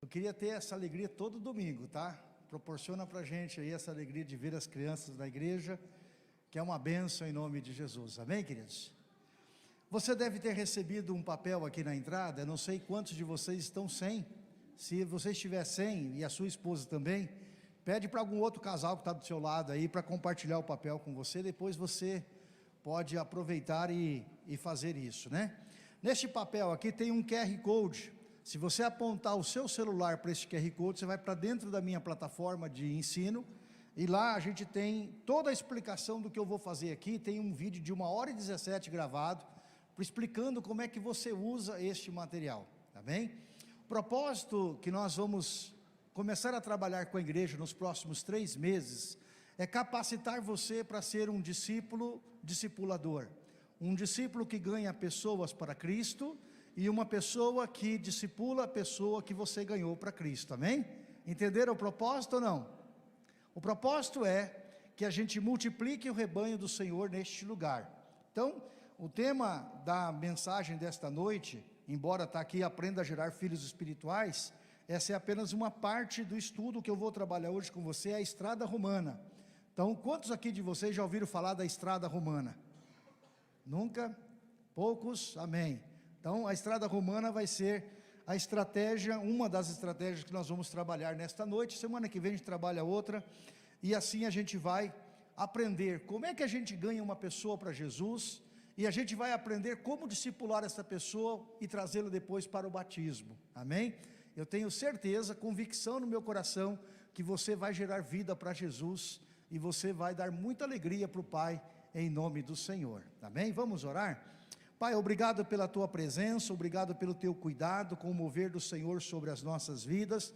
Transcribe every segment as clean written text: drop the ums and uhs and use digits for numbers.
Eu queria ter essa alegria todo domingo, tá? Proporciona pra gente aí essa alegria de ver as crianças na igreja, que é uma bênção em nome de Jesus, amém, queridos? Você deve ter recebido um papel aqui na entrada, eu não sei quantos de vocês estão sem. Se você estiver sem, e a sua esposa também, pede para algum outro casal que está do seu lado aí, para compartilhar o papel com você, depois você pode aproveitar e fazer isso, né? Neste papel aqui tem um QR Code. Se você apontar o seu celular para esse QR Code, você vai para dentro da minha plataforma de ensino, e lá a gente tem toda a explicação do que eu vou fazer aqui. Tem um vídeo de 1h17 gravado, explicando como é que você usa este material, tá bem? O propósito que nós vamos começar a trabalhar com a igreja nos próximos 3 meses, é capacitar você para ser um discípulo discipulador, um discípulo que ganha pessoas para Cristo, e uma pessoa que discipula a pessoa que você ganhou para Cristo, amém? Entenderam o propósito ou não? O propósito é que a gente multiplique o rebanho do Senhor neste lugar. Então, o tema da mensagem desta noite, embora está aqui, aprenda a gerar filhos espirituais, essa é apenas uma parte do estudo que eu vou trabalhar hoje com você, é a estrada romana. Então, quantos aqui de vocês já ouviram falar da estrada romana? Nunca? Poucos? Amém. Então, a estrada romana vai ser a estratégia, uma das estratégias que nós vamos trabalhar nesta noite. Semana que vem a gente trabalha outra, e assim a gente vai aprender como é que a gente ganha uma pessoa para Jesus, e a gente vai aprender como discipular essa pessoa e trazê-la depois para o batismo, amém? Eu tenho certeza, convicção no meu coração, que você vai gerar vida para Jesus, e você vai dar muita alegria para o Pai, em nome do Senhor, amém? Vamos orar? Pai, obrigado pela Tua presença, obrigado pelo Teu cuidado com o mover do Senhor sobre as nossas vidas,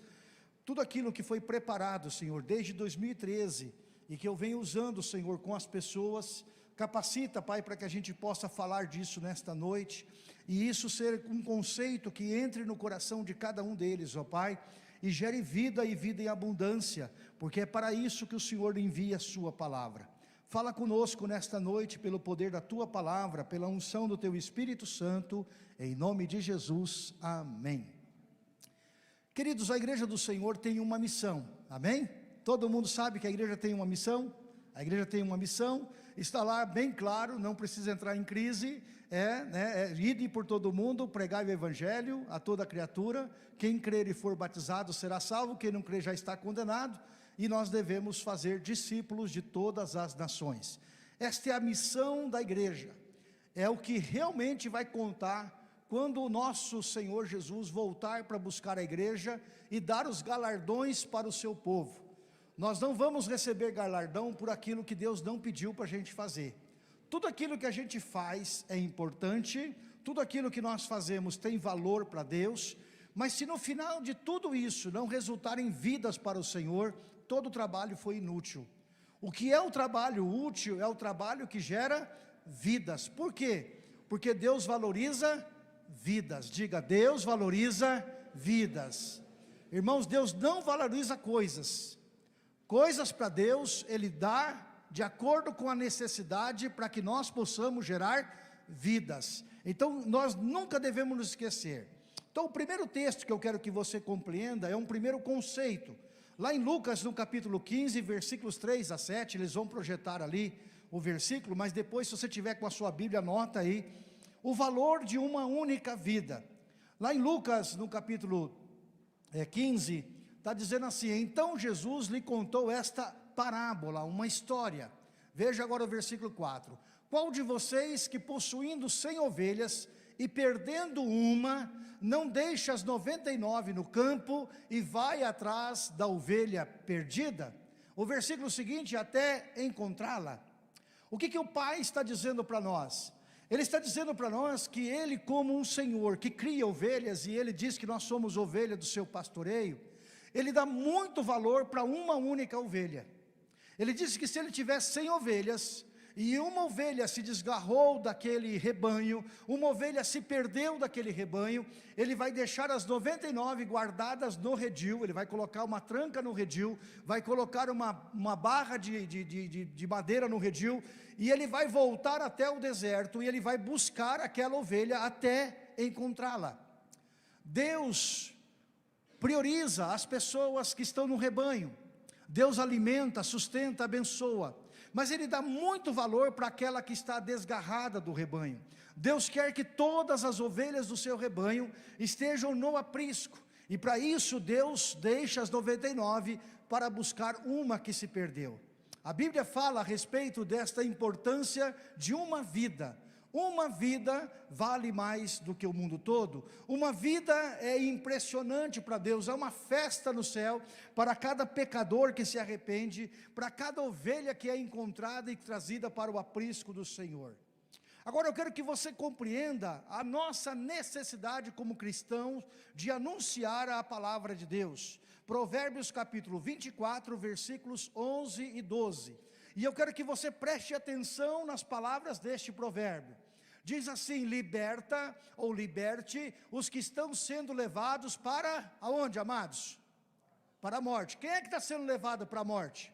tudo aquilo que foi preparado, Senhor, desde 2013, e que eu venho usando, Senhor, com as pessoas. Capacita, Pai, para que a gente possa falar disso nesta noite, e isso ser um conceito que entre no coração de cada um deles, ó Pai, e gere vida e vida em abundância, porque é para isso que o Senhor envia a sua palavra. Fala conosco nesta noite, pelo poder da Tua palavra, pela unção do Teu Espírito Santo, em nome de Jesus, amém. Queridos, a igreja do Senhor tem uma missão, amém? Todo mundo sabe que a igreja tem uma missão? A igreja tem uma missão, está lá bem claro, não precisa entrar em crise, ide por todo mundo, pregai o evangelho a toda criatura, quem crer e for batizado será salvo, quem não crer já está condenado, e nós devemos fazer discípulos de todas as nações. Esta é a missão da igreja, é o que realmente vai contar quando o nosso Senhor Jesus voltar para buscar a igreja e dar os galardões para o seu povo. Nós não vamos receber galardão por aquilo que Deus não pediu para a gente fazer. Tudo aquilo que a gente faz é importante, tudo aquilo que nós fazemos tem valor para Deus, mas se no final de tudo isso não resultar em vidas para o Senhor, todo o trabalho foi inútil. O que é o trabalho útil é o trabalho que gera vidas. Por quê? Porque Deus valoriza vidas. Diga, Deus valoriza vidas. Irmãos, Deus não valoriza coisas. Coisas para Deus, Ele dá de acordo com a necessidade, para que nós possamos gerar vidas. Então, nós nunca devemos nos esquecer. Então, o primeiro texto que eu quero que você compreenda, é um primeiro conceito. Lá em Lucas, no capítulo 15, versículos 3 a 7, eles vão projetar ali o versículo, mas depois, se você tiver com a sua Bíblia, anota aí, o valor de uma única vida. Lá em Lucas, no capítulo 15, está dizendo assim: então Jesus lhe contou esta parábola, uma história. Veja agora o versículo 4. Qual de vocês que possuindo 100 ovelhas e perdendo uma, não deixa as 99 no campo e vai atrás da ovelha perdida? O versículo seguinte, até encontrá-la. O que o Pai está dizendo para nós? Ele está dizendo para nós que Ele, como um Senhor que cria ovelhas, e Ele diz que nós somos ovelha do seu pastoreio, Ele dá muito valor para uma única ovelha. Ele disse que se ele tivesse 100 ovelhas, e uma ovelha se desgarrou daquele rebanho, uma ovelha se perdeu daquele rebanho, ele vai deixar as 99 guardadas no redil, ele vai colocar uma tranca no redil, vai colocar uma barra de madeira no redil, e ele vai voltar até o deserto, e ele vai buscar aquela ovelha até encontrá-la. Deus prioriza as pessoas que estão no rebanho. Deus alimenta, sustenta, abençoa, mas Ele dá muito valor para aquela que está desgarrada do rebanho. Deus quer que todas as ovelhas do seu rebanho estejam no aprisco, e para isso Deus deixa as 99 para buscar uma que se perdeu. A Bíblia fala a respeito desta importância de uma vida. Uma vida vale mais do que o mundo todo. Uma vida é impressionante para Deus, é uma festa no céu, para cada pecador que se arrepende, para cada ovelha que é encontrada e trazida para o aprisco do Senhor. Agora eu quero que você compreenda a nossa necessidade como cristãos de anunciar a palavra de Deus. Provérbios capítulo 24, versículos 11 e 12. E eu quero que você preste atenção nas palavras deste provérbio. Diz assim: liberta ou liberte os que estão sendo levados para, aonde, amados? Para a morte. Quem é que está sendo levado para a morte?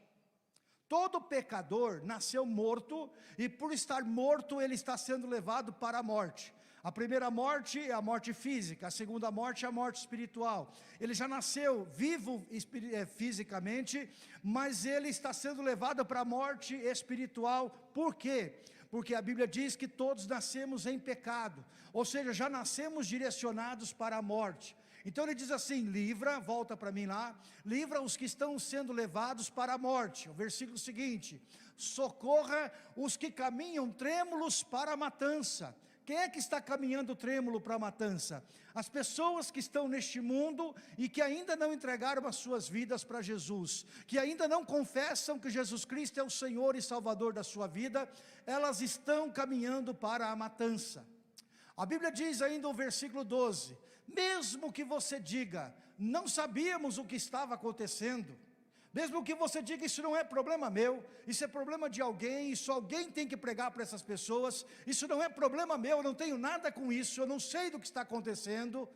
Todo pecador nasceu morto, e por estar morto ele está sendo levado para a morte. A primeira morte é a morte física, a segunda morte é a morte espiritual. Ele já nasceu vivo fisicamente, mas ele está sendo levado para a morte espiritual. Por quê? Porque a Bíblia diz que todos nascemos em pecado, ou seja, já nascemos direcionados para a morte. Então ele diz assim: livra, volta para mim lá, livra os que estão sendo levados para a morte. O versículo seguinte: socorra os que caminham trêmulos para a matança. Quem é que está caminhando trêmulo para a matança? As pessoas que estão neste mundo e que ainda não entregaram as suas vidas para Jesus, que ainda não confessam que Jesus Cristo é o Senhor e Salvador da sua vida, elas estão caminhando para a matança. A Bíblia diz ainda no versículo 12: mesmo que você diga, não sabíamos o que estava acontecendo, mesmo que você diga, isso não é problema meu, isso é problema de alguém, isso alguém tem que pregar para essas pessoas, isso não é problema meu, eu não tenho nada com isso, eu não sei do que está acontecendo.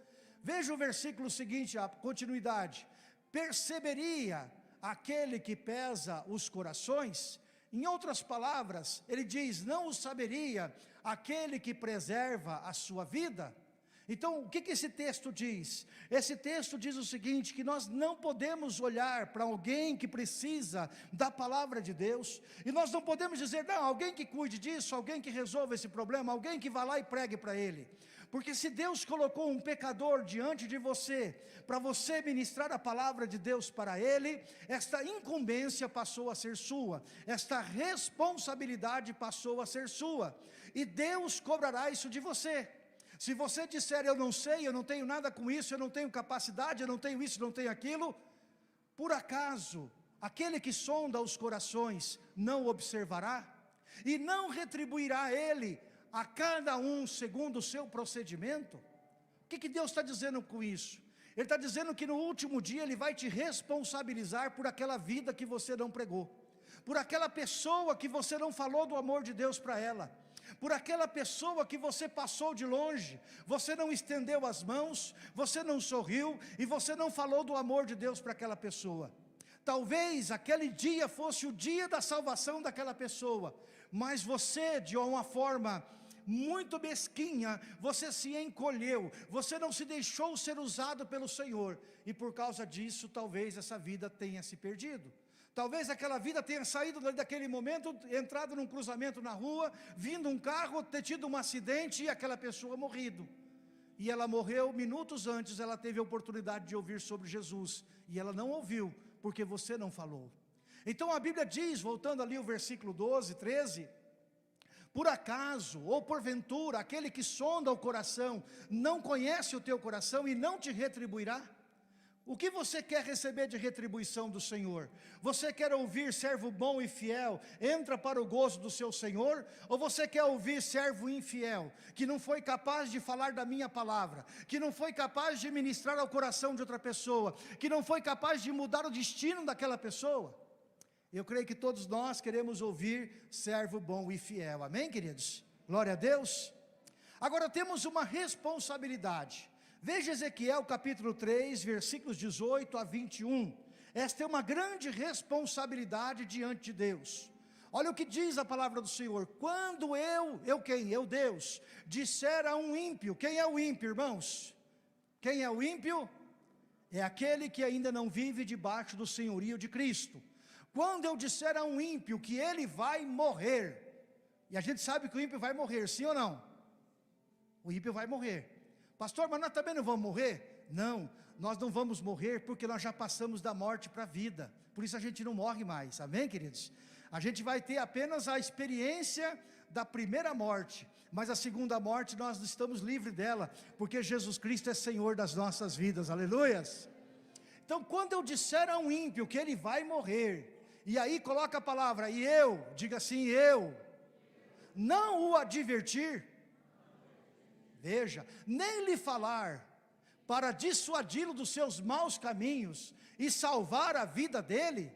Veja o versículo seguinte, a continuidade: perceberia aquele que pesa os corações? Em outras palavras, ele diz, não o saberia aquele que preserva a sua vida? Então, o que esse texto diz? Esse texto diz o seguinte, que nós não podemos olhar para alguém que precisa da palavra de Deus, e nós não podemos dizer, não, alguém que cuide disso, alguém que resolva esse problema, alguém que vá lá e pregue para ele. Porque se Deus colocou um pecador diante de você, para você ministrar a palavra de Deus para ele, esta incumbência passou a ser sua, esta responsabilidade passou a ser sua, e Deus cobrará isso de você. Se você disser, eu não sei, eu não tenho nada com isso, eu não tenho capacidade, eu não tenho isso, não tenho aquilo, por acaso, aquele que sonda os corações não observará? E não retribuirá ele a cada um segundo o seu procedimento? O que Deus está dizendo com isso? Ele está dizendo que no último dia Ele vai te responsabilizar por aquela vida que você não pregou, por aquela pessoa que você não falou do amor de Deus para ela, por aquela pessoa que você passou de longe, você não estendeu as mãos, você não sorriu e você não falou do amor de Deus para aquela pessoa. Talvez aquele dia fosse o dia da salvação daquela pessoa, mas você, de uma forma muito mesquinha, você se encolheu, você não se deixou ser usado pelo Senhor, e por causa disso, talvez essa vida tenha se perdido. Talvez aquela vida tenha saído daquele momento, entrado num cruzamento na rua, vindo um carro, ter tido um acidente e aquela pessoa morrido. E ela morreu minutos antes, ela teve a oportunidade de ouvir sobre Jesus, e ela não ouviu, porque você não falou. Então a Bíblia diz, voltando ali o versículo 12, 13, por acaso, ou porventura, aquele que sonda o coração, não conhece o teu coração e não te retribuirá? O que você quer receber de retribuição do Senhor? Você quer ouvir servo bom e fiel, entra para o gozo do seu Senhor? Ou você quer ouvir servo infiel, que não foi capaz de falar da minha palavra, que não foi capaz de ministrar ao coração de outra pessoa, que não foi capaz de mudar o destino daquela pessoa? Eu creio que todos nós queremos ouvir servo bom e fiel, amém, queridos? Glória a Deus. Agora temos uma responsabilidade. Veja Ezequiel capítulo 3, versículos 18 a 21. Esta é uma grande responsabilidade diante de Deus. Olha o que diz a palavra do Senhor. Quando eu Deus, disser a um ímpio, quem é o ímpio, irmãos? Quem é o ímpio? é aquele que ainda não vive debaixo do senhorio de Cristo. Quando eu disser a um ímpio que ele vai morrer, e a gente sabe que o ímpio vai morrer, sim ou não? O ímpio vai morrer. Pastor, mas nós também não vamos morrer? Não, nós não vamos morrer porque nós já passamos da morte para a vida. Por isso a gente não morre mais, amém, queridos? A gente vai ter apenas a experiência da primeira morte, mas a segunda morte nós estamos livres dela, porque Jesus Cristo é Senhor das nossas vidas, aleluias. Então quando eu disser a um ímpio que ele vai morrer, e aí coloca a palavra, e eu, diga assim, eu, não o advertir, veja, nem lhe falar, para dissuadi-lo dos seus maus caminhos, e salvar a vida dele,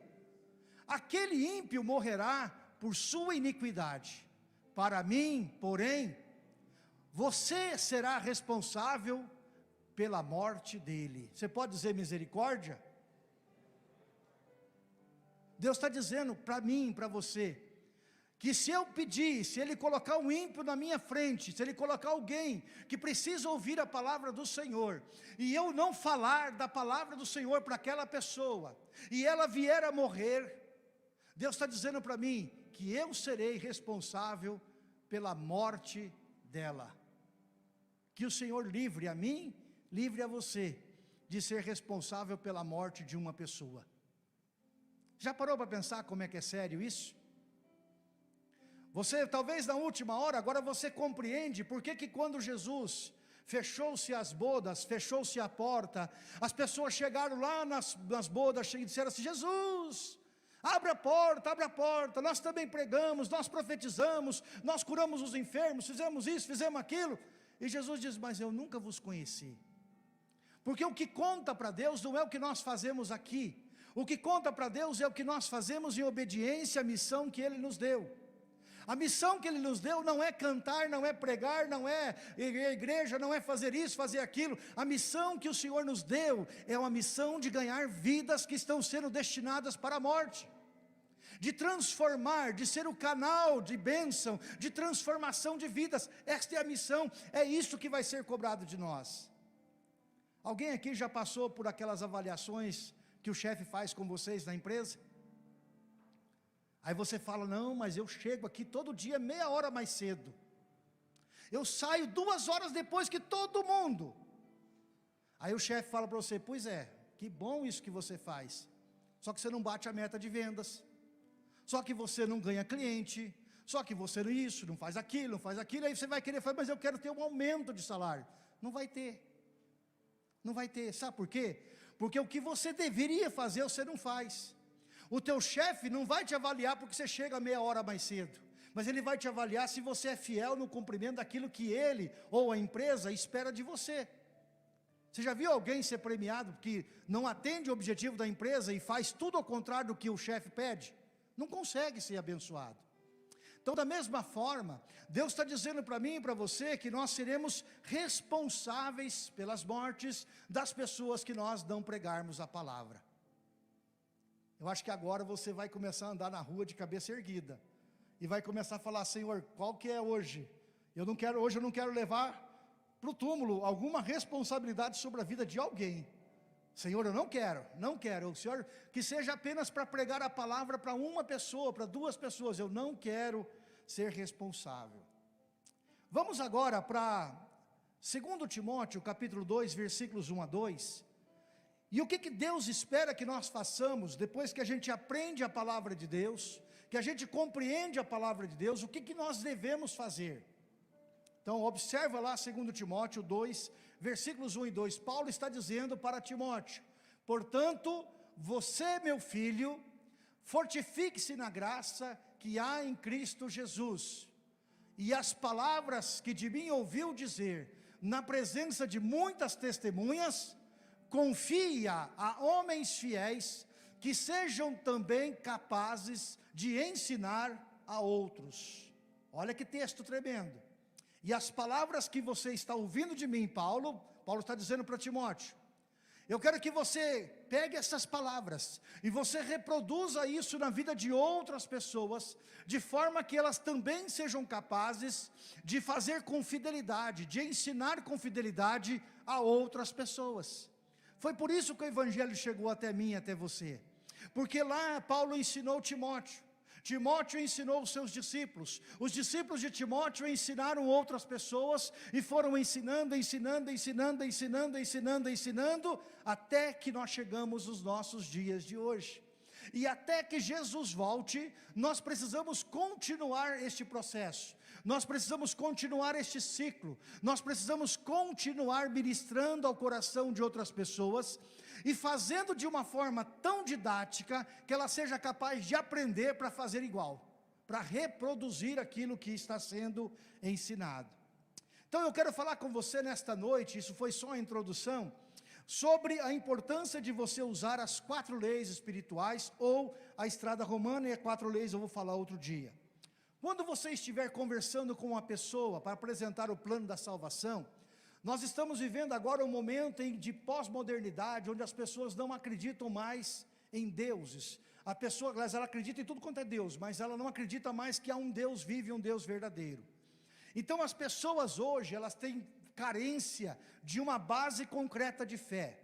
aquele ímpio morrerá por sua iniquidade. Para mim, porém, você será responsável pela morte dele. Você pode dizer misericórdia? Deus está dizendo para mim, para você, que se eu pedir, se ele colocar um ímpio na minha frente, se ele colocar alguém que precisa ouvir a palavra do Senhor, e eu não falar da palavra do Senhor para aquela pessoa, e ela vier a morrer, Deus está dizendo para mim, que eu serei responsável pela morte dela. Que o Senhor livre a mim, livre a você, de ser responsável pela morte de uma pessoa. Já parou para pensar como é que é sério isso? Você talvez na última hora, agora você compreende por que quando Jesus fechou-se as bodas, fechou-se a porta, as pessoas chegaram lá nas bodas e disseram assim, Jesus, abre a porta, nós também pregamos, nós profetizamos, nós curamos os enfermos, fizemos isso, fizemos aquilo, e Jesus diz, mas eu nunca vos conheci, porque o que conta para Deus não é o que nós fazemos aqui, o que conta para Deus é o que nós fazemos em obediência à missão que Ele nos deu. A missão que Ele nos deu não é cantar, não é pregar, não é igreja, não é fazer isso, fazer aquilo. A missão que o Senhor nos deu é uma missão de ganhar vidas que estão sendo destinadas para a morte. De transformar, de ser o canal de bênção, de transformação de vidas. Esta é a missão, é isso que vai ser cobrado de nós. Alguém aqui já passou por aquelas avaliações que o chefe faz com vocês na empresa? Aí você fala, não, mas eu chego aqui todo dia meia hora mais cedo. Eu saio 2 horas depois que todo mundo. Aí o chefe fala para você, pois é, que bom isso que você faz. Só que você não bate a meta de vendas. Só que você não ganha cliente. Só que você não isso, não faz aquilo. Aí você vai querer falar, mas eu quero ter um aumento de salário. Não vai ter. Não vai ter, sabe por quê? Porque o que você deveria fazer, você não faz. O teu chefe não vai te avaliar porque você chega meia hora mais cedo, mas ele vai te avaliar se você é fiel no cumprimento daquilo que ele ou a empresa espera de você. Você já viu alguém ser premiado que não atende o objetivo da empresa e faz tudo ao contrário do que o chefe pede? Não consegue ser abençoado. Então, da mesma forma, Deus está dizendo para mim e para você que nós seremos responsáveis pelas mortes das pessoas que nós não pregarmos a palavra. Eu acho que agora você vai começar a andar na rua de cabeça erguida, e vai começar a falar, Senhor, qual que é hoje? Hoje eu não quero levar para o túmulo alguma responsabilidade sobre a vida de alguém. Senhor, eu não quero, Senhor, que seja apenas para pregar a palavra para uma pessoa, para 2 pessoas, eu não quero ser responsável. Vamos agora para 2 Timóteo, capítulo 2, versículos 1 a 2, e o que Deus espera que nós façamos, depois que a gente aprende a palavra de Deus, que a gente compreende a palavra de Deus, o que nós devemos fazer. Então observa lá 2 Timóteo 2, versículos 1 e 2, Paulo está dizendo para Timóteo, portanto, você meu filho, fortifique-se na graça que há em Cristo Jesus, e as palavras que de mim ouviu dizer, na presença de muitas testemunhas, confia a homens fiéis, que sejam também capazes de ensinar a outros. Olha que texto tremendo. E as palavras que você está ouvindo de mim, Paulo está dizendo para Timóteo, eu quero que você pegue essas palavras, e você reproduza isso na vida de outras pessoas, de forma que elas também sejam capazes de fazer com fidelidade, de ensinar com fidelidade a outras pessoas. Foi por isso que o Evangelho chegou até mim e até você. Porque lá Paulo ensinou Timóteo. Timóteo ensinou os seus discípulos. Os discípulos de Timóteo ensinaram outras pessoas e foram ensinando, até que nós chegamos nos nossos dias de hoje. E até que Jesus volte, nós precisamos continuar este processo. Nós precisamos continuar este ciclo. Nós precisamos continuar ministrando ao coração de outras pessoas e fazendo de uma forma tão didática que ela seja capaz de aprender para fazer igual, para reproduzir aquilo que está sendo ensinado. Então eu quero falar com você nesta noite, isso foi só a introdução, sobre a importância de você usar as 4 leis espirituais ou a estrada romana, e as 4 leis eu vou falar outro dia. Quando você estiver conversando com uma pessoa para apresentar o plano da salvação, nós estamos vivendo agora um momento de pós-modernidade, onde as pessoas não acreditam mais em deuses. A pessoa, aliás, ela acredita em tudo quanto é Deus, mas ela não acredita mais que há um Deus vivo e um Deus verdadeiro. Então as pessoas hoje, elas têm carência de uma base concreta de fé.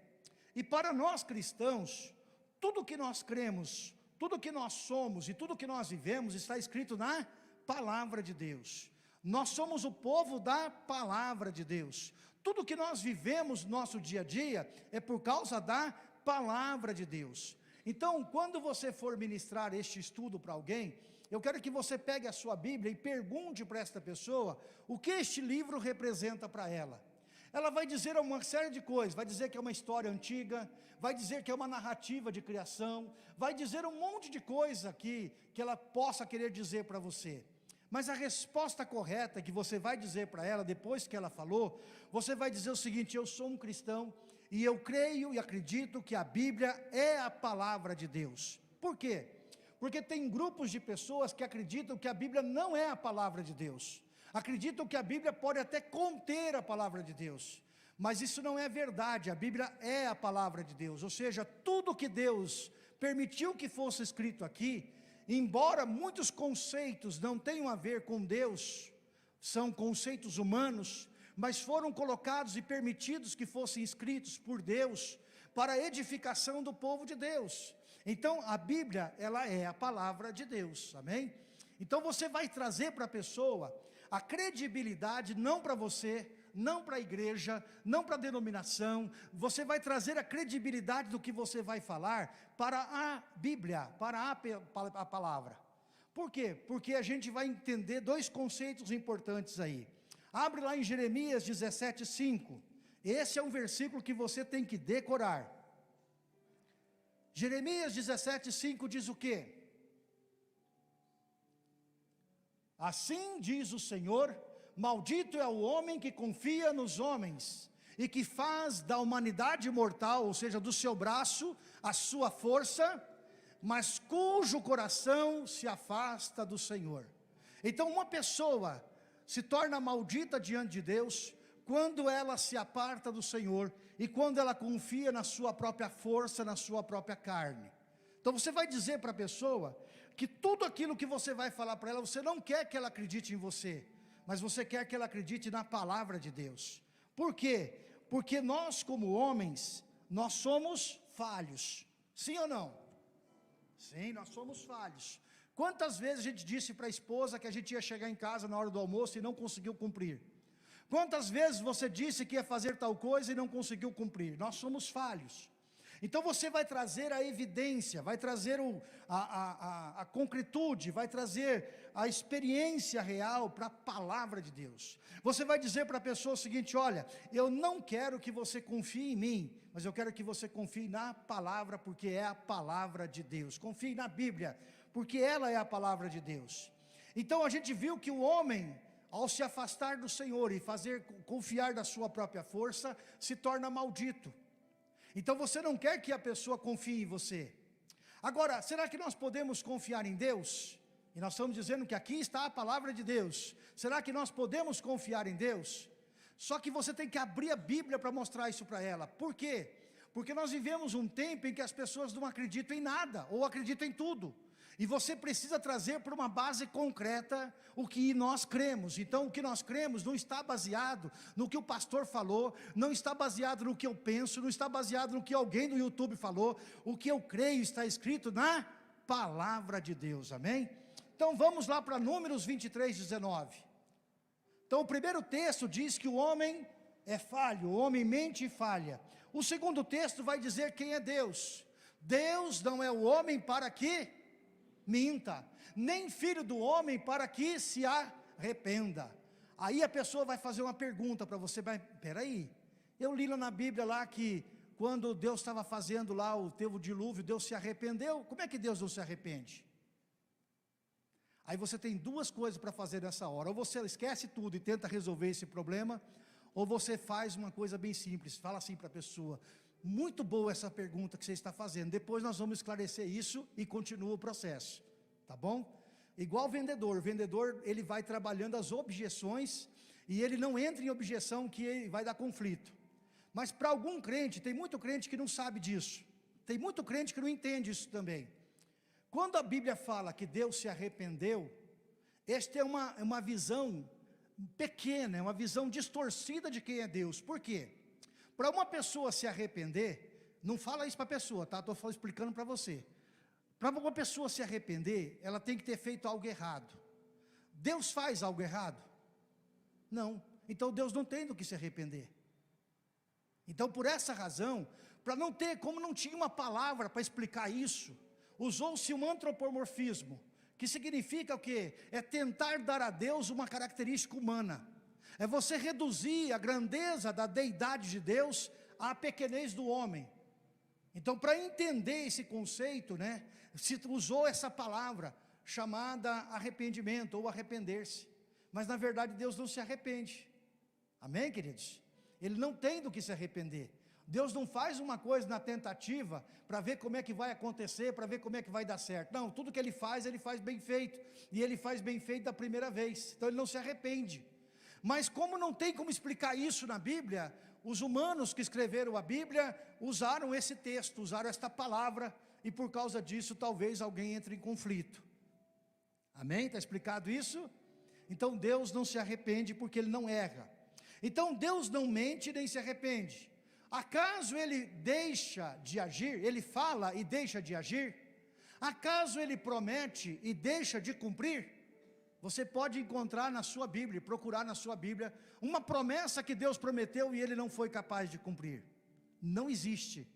E para nós cristãos, tudo que nós cremos, tudo que nós somos e tudo que nós vivemos está escrito na palavra de Deus. Nós somos o povo da palavra de Deus. Tudo que nós vivemos no nosso dia a dia é por causa da palavra de Deus. Então, quando você for ministrar este estudo para alguém, eu quero que você pegue a sua Bíblia e pergunte para esta pessoa o que este livro representa para ela. Ela vai dizer uma série de coisas, vai dizer que é uma história antiga, vai dizer que é uma narrativa de criação, vai dizer um monte de coisa aqui que ela possa querer dizer para você. Mas a resposta correta que você vai dizer para ela, depois que ela falou, você vai dizer o seguinte: eu sou um cristão e eu creio e acredito que a Bíblia é a palavra de Deus. Por quê? Porque tem grupos de pessoas que acreditam que a Bíblia não é a palavra de Deus. Acreditam que a Bíblia pode até conter a palavra de Deus. Mas isso não é verdade, a Bíblia é a palavra de Deus. Ou seja, tudo que Deus permitiu que fosse escrito aqui, embora muitos conceitos não tenham a ver com Deus, são conceitos humanos, mas foram colocados e permitidos que fossem escritos por Deus, para a edificação do povo de Deus. Então a Bíblia, ela é a palavra de Deus, amém? Então você vai trazer para a pessoa a credibilidade, não para você, não para a igreja, não para a denominação, você vai trazer a credibilidade do que você vai falar para a Bíblia, para a palavra. Por quê? Porque a gente vai entender 2 conceitos importantes aí. Abre lá em Jeremias 17:5, esse é um versículo que você tem que decorar. Jeremias 17:5 diz o quê? Assim diz o Senhor: maldito é o homem que confia nos homens, e que faz da humanidade mortal, ou seja, do seu braço, a sua força, mas cujo coração se afasta do Senhor. Então uma pessoa se torna maldita diante de Deus, quando ela se aparta do Senhor, e quando ela confia na sua própria força, na sua própria carne. Então você vai dizer para a pessoa, que tudo aquilo que você vai falar para ela, você não quer que ela acredite em você, mas você quer que ela acredite na palavra de Deus. Por quê? Porque nós como homens, nós somos falhos, sim ou não? Sim, nós somos falhos. Quantas vezes a gente disse para a esposa que a gente ia chegar em casa na hora do almoço e não conseguiu cumprir? Quantas vezes você disse que ia fazer tal coisa e não conseguiu cumprir? Nós somos falhos. Então você vai trazer a evidência, vai trazer a concretude, vai trazer a experiência real para a palavra de Deus. Você vai dizer para a pessoa o seguinte: olha, eu não quero que você confie em mim, mas eu quero que você confie na palavra, porque é a palavra de Deus. Confie na Bíblia, porque ela é a palavra de Deus. Então a gente viu que o homem, ao se afastar do Senhor e confiar da sua própria força, se torna maldito. Então você não quer que a pessoa confie em você. Agora, será que nós podemos confiar em Deus? E nós estamos dizendo que aqui está a palavra de Deus. Será que nós podemos confiar em Deus? Só que você tem que abrir a Bíblia para mostrar isso para ela. Por quê? Porque nós vivemos um tempo em que as pessoas não acreditam em nada, ou acreditam em tudo. E você precisa trazer para uma base concreta o que nós cremos. Então, o que nós cremos não está baseado no que o pastor falou, não está baseado no que eu penso, não está baseado no que alguém no YouTube falou. O que eu creio está escrito na palavra de Deus, amém? Então, vamos lá para Números 23, 19. Então, o primeiro texto diz que o homem é falho, o homem mente e falha. O segundo texto vai dizer quem é Deus. Deus não é o homem para que minta, nem filho do homem para que se arrependa. Aí a pessoa vai fazer uma pergunta para você, mas peraí, eu li lá na Bíblia lá que quando Deus estava fazendo lá teve o dilúvio, Deus se arrependeu. Como é que Deus não se arrepende? Aí você tem duas coisas para fazer nessa hora: ou você esquece tudo e tenta resolver esse problema, ou você faz uma coisa bem simples, fala assim para a pessoa: muito boa essa pergunta que você está fazendo, depois nós vamos esclarecer isso e continua o processo, tá bom? Igual o vendedor ele vai trabalhando as objeções, e ele não entra em objeção que vai dar conflito. Mas para algum crente, tem muito crente que não sabe disso, tem muito crente que não entende isso também. Quando a Bíblia fala que Deus se arrependeu, esta é uma visão pequena, é uma visão distorcida de quem é Deus. Por quê? Para uma pessoa se arrepender, não fala isso para a pessoa, tá? Estou explicando para você. Para uma pessoa se arrepender, ela tem que ter feito algo errado. Deus faz algo errado? Não. Então Deus não tem do que se arrepender. Então, por essa razão, para não ter, como não tinha uma palavra para explicar isso, usou-se um antropomorfismo, que significa o quê? É tentar dar a Deus uma característica humana. É você reduzir a grandeza da deidade de Deus à pequenez do homem. Então, para entender esse conceito, né, se usou essa palavra chamada arrependimento ou arrepender-se. Mas na verdade Deus não se arrepende. Amém, queridos? Ele não tem do que se arrepender. Deus não faz uma coisa na tentativa para ver como é que vai acontecer, para ver como é que vai dar certo. Não, tudo que ele faz bem feito. E ele faz bem feito da primeira vez. Então ele não se arrepende. Mas como não tem como explicar isso na Bíblia, os humanos que escreveram a Bíblia usaram esse texto, usaram esta palavra, e por causa disso talvez alguém entre em conflito. Amém? Está explicado isso? Então Deus não se arrepende porque Ele não erra. Então Deus não mente nem se arrepende. Acaso Ele deixa de agir? Ele fala e deixa de agir? Acaso Ele promete e deixa de cumprir? Você pode encontrar na sua Bíblia, procurar na sua Bíblia, uma promessa que Deus prometeu e Ele não foi capaz de cumprir. Não existe.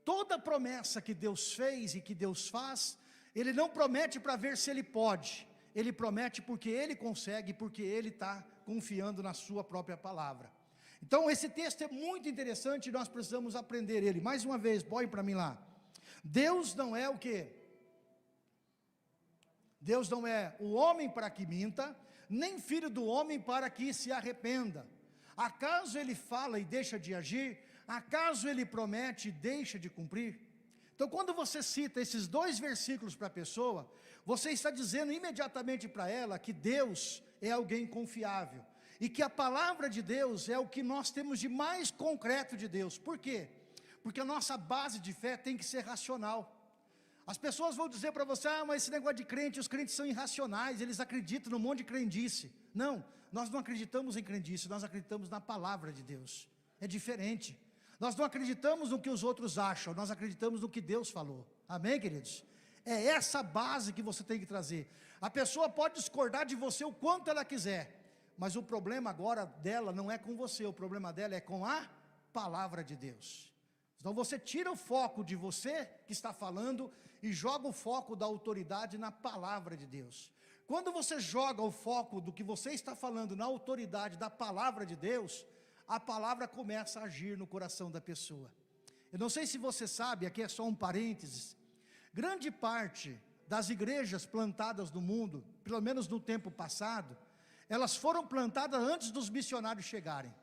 Toda promessa que Deus fez e que Deus faz, Ele não promete para ver se Ele pode. Ele promete porque Ele consegue, porque Ele está confiando na sua própria palavra. Então esse texto é muito interessante e nós precisamos aprender ele. Mais uma vez, põe para mim lá. Deus não é o quê? Deus não é o homem para que minta, nem filho do homem para que se arrependa. Acaso Ele fala e deixa de agir? Acaso Ele promete e deixa de cumprir? Então quando você cita esses dois versículos para a pessoa, você está dizendo imediatamente para ela que Deus é alguém confiável. E que a palavra de Deus é o que nós temos de mais concreto de Deus. Por quê? Porque a nossa base de fé tem que ser racional. As pessoas vão dizer para você: ah, mas esse negócio de crente, os crentes são irracionais, eles acreditam num monte de crendice. Não, nós não acreditamos em crendice, nós acreditamos na palavra de Deus. É diferente. Nós não acreditamos no que os outros acham, nós acreditamos no que Deus falou. Amém, queridos? É essa base que você tem que trazer. A pessoa pode discordar de você o quanto ela quiser, mas o problema agora dela não é com você, o problema dela é com a palavra de Deus. Então você tira o foco de você que está falando e joga o foco da autoridade na palavra de Deus. Quando você joga o foco do que você está falando na autoridade da palavra de Deus, a palavra começa a agir no coração da pessoa. Eu não sei se você sabe, aqui é só um parênteses, grande parte das igrejas plantadas no mundo, pelo menos no tempo passado, elas foram plantadas antes dos missionários chegarem.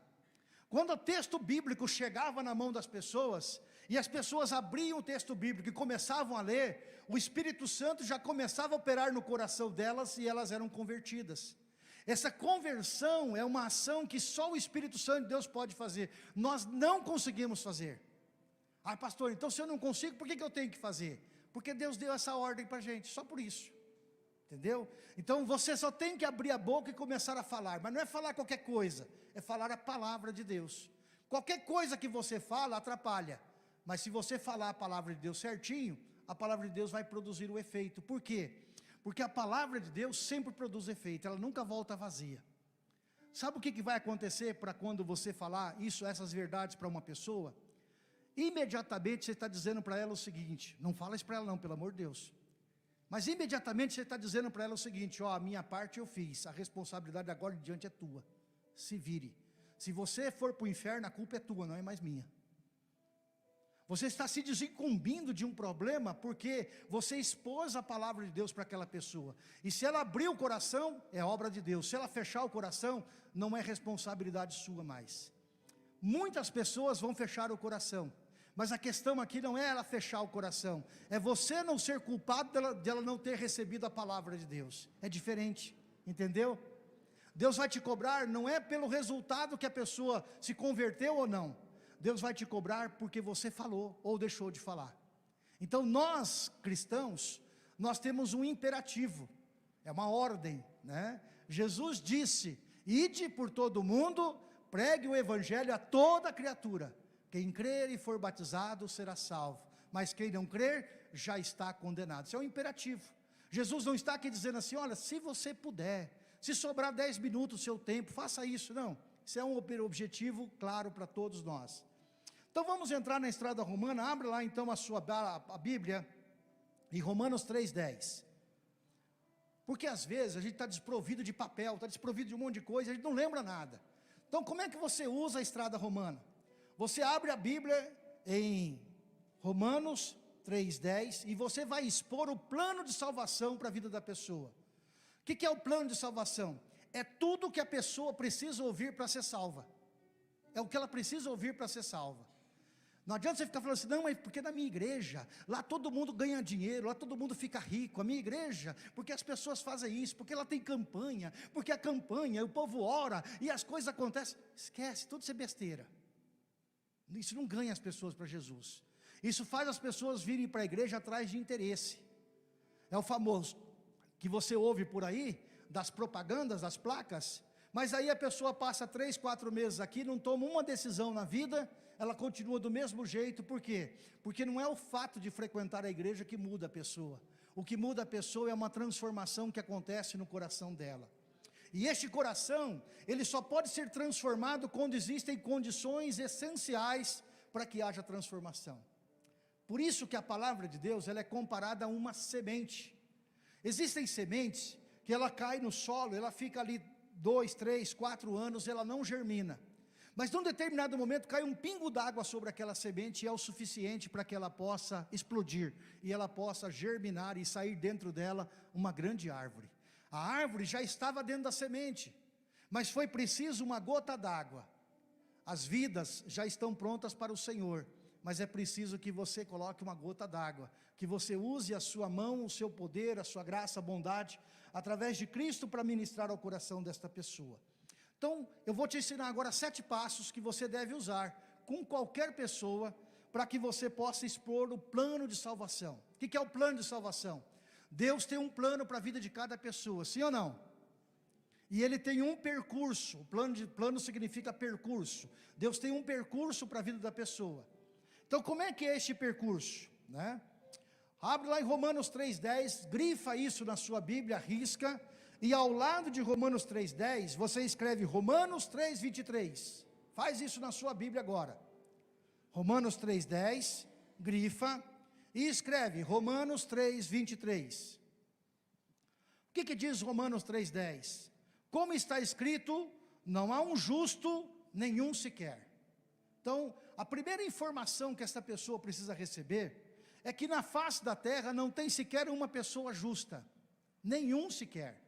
Quando o texto bíblico chegava na mão das pessoas, e as pessoas abriam o texto bíblico e começavam a ler, o Espírito Santo já começava a operar no coração delas e elas eram convertidas. Essa conversão é uma ação que só o Espírito Santo de Deus pode fazer. Nós não conseguimos fazer. Ah, pastor, então se eu não consigo, por que eu tenho que fazer? Porque Deus deu essa ordem para a gente, só por isso. Entendeu? Então você só tem que abrir a boca e começar a falar, mas não é falar qualquer coisa, é falar a palavra de Deus. Qualquer coisa que você fala atrapalha, mas se você falar a palavra de Deus certinho, a palavra de Deus vai produzir o efeito. Por quê? Porque a palavra de Deus sempre produz efeito, ela nunca volta vazia. Sabe o que vai acontecer para quando você falar essas verdades para uma pessoa? Imediatamente você está dizendo para ela o seguinte, não fala isso para ela não, pelo amor de Deus. Mas imediatamente você está dizendo para ela o seguinte, a minha parte eu fiz, a responsabilidade agora em diante é tua, se vire. Se você for para o inferno, a culpa é tua, não é mais minha. Você está se desincumbindo de um problema, porque você expôs a palavra de Deus para aquela pessoa. E se ela abrir o coração, é obra de Deus. Se ela fechar o coração, não é responsabilidade sua mais. Muitas pessoas vão fechar o coração. Mas a questão aqui não é ela fechar o coração, é você não ser culpado de ela não ter recebido a palavra de Deus. É diferente, entendeu? Deus vai te cobrar não é pelo resultado que a pessoa se converteu ou não. Deus vai te cobrar porque você falou ou deixou de falar. Então nós, cristãos, nós temos um imperativo, é uma ordem, né? Jesus disse, ide por todo o mundo, pregue o evangelho a toda criatura. Quem crer e for batizado será salvo, mas quem não crer já está condenado. Isso é um imperativo. Jesus não está aqui dizendo assim, olha, se você puder, se sobrar 10 minutos do seu tempo, faça isso. Não, isso é um objetivo claro para todos nós. Então vamos entrar na estrada romana. Abra lá então a Bíblia em Romanos 3:10. Porque às vezes a gente está desprovido de papel, está desprovido de um monte de coisa, a gente não lembra nada. Então como é que você usa a estrada romana? Você abre a Bíblia em Romanos 3:10 e você vai expor o plano de salvação para a vida da pessoa. O que é o plano de salvação? É tudo que a pessoa precisa ouvir para ser salva. É o que ela precisa ouvir para ser salva. Não adianta você ficar falando assim, não, mas porque na minha igreja, lá todo mundo ganha dinheiro, lá todo mundo fica rico, a minha igreja, porque as pessoas fazem isso, porque ela tem campanha, porque a campanha, o povo ora, e as coisas acontecem. Esquece, tudo isso é besteira. Isso não ganha as pessoas para Jesus. Isso faz as pessoas virem para a igreja atrás de interesse. É o famoso que você ouve por aí, das propagandas, das placas, mas aí a pessoa passa 3, 4 meses aqui, não toma uma decisão na vida, ela continua do mesmo jeito. Por quê? Porque não é o fato de frequentar a igreja que muda a pessoa. O que muda a pessoa é uma transformação que acontece no coração dela. E este coração, ele só pode ser transformado quando existem condições essenciais para que haja transformação. Por isso que a palavra de Deus, ela é comparada a uma semente. Existem sementes que ela cai no solo, ela fica ali 2, 3, 4 anos, ela não germina. Mas num determinado momento cai um pingo d'água sobre aquela semente e é o suficiente para que ela possa explodir. E ela possa germinar e sair dentro dela uma grande árvore. A árvore já estava dentro da semente, mas foi preciso uma gota d'água. As vidas já estão prontas para o Senhor, mas é preciso que você coloque uma gota d'água, que você use a sua mão, o seu poder, a sua graça, a bondade, através de Cristo para ministrar ao coração desta pessoa. Então, eu vou te ensinar agora 7 passos que você deve usar com qualquer pessoa, para que você possa expor o plano de salvação. O que é o plano de salvação? Deus tem um plano para a vida de cada pessoa, sim ou não? E Ele tem um percurso, plano significa percurso. Deus tem um percurso para a vida da pessoa. Então como é que é este percurso? Né? Abre lá em Romanos 3:10, grifa isso na sua Bíblia, risca, e ao lado de Romanos 3:10, você escreve Romanos 3:23. Faz isso na sua Bíblia agora. Romanos 3:10, grifa, e escreve Romanos 3:23. O que diz Romanos 3:10? Como está escrito, não há um justo, nenhum sequer. Então, a primeira informação que essa pessoa precisa receber, é que na face da terra não tem sequer uma pessoa justa, nenhum sequer.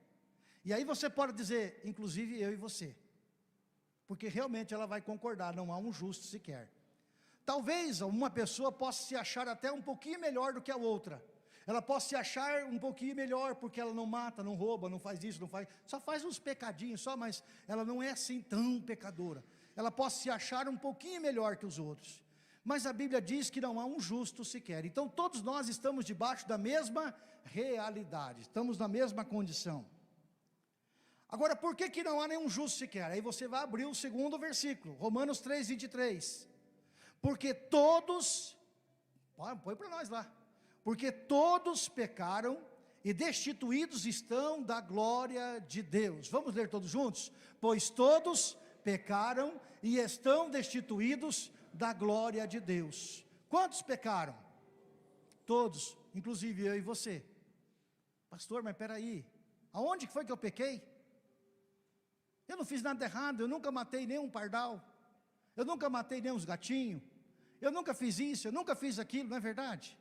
E aí você pode dizer, inclusive eu e você, porque realmente ela vai concordar, não há um justo sequer. Talvez uma pessoa possa se achar até um pouquinho melhor do que a outra. Ela possa se achar um pouquinho melhor, porque ela não mata, não rouba, não faz isso, não faz... Só faz uns pecadinhos só, mas ela não é assim tão pecadora. Ela possa se achar um pouquinho melhor que os outros. mas a Bíblia diz que não há um justo sequer. Então todos nós estamos debaixo da mesma realidade, estamos na mesma condição. Agora, por que não há nenhum justo sequer? Aí você vai abrir o segundo versículo, Romanos 3:23. Porque todos, põe para nós lá, porque todos pecaram e destituídos estão da glória de Deus. Vamos ler todos juntos? Pois todos pecaram e estão destituídos da glória de Deus. Quantos pecaram? Todos, inclusive eu e você. Pastor, mas peraí, aonde foi que eu pequei? Eu não fiz nada errado, eu nunca matei nenhum pardal, eu nunca matei nenhum gatinhos, eu nunca fiz isso, eu nunca fiz aquilo, não é verdade?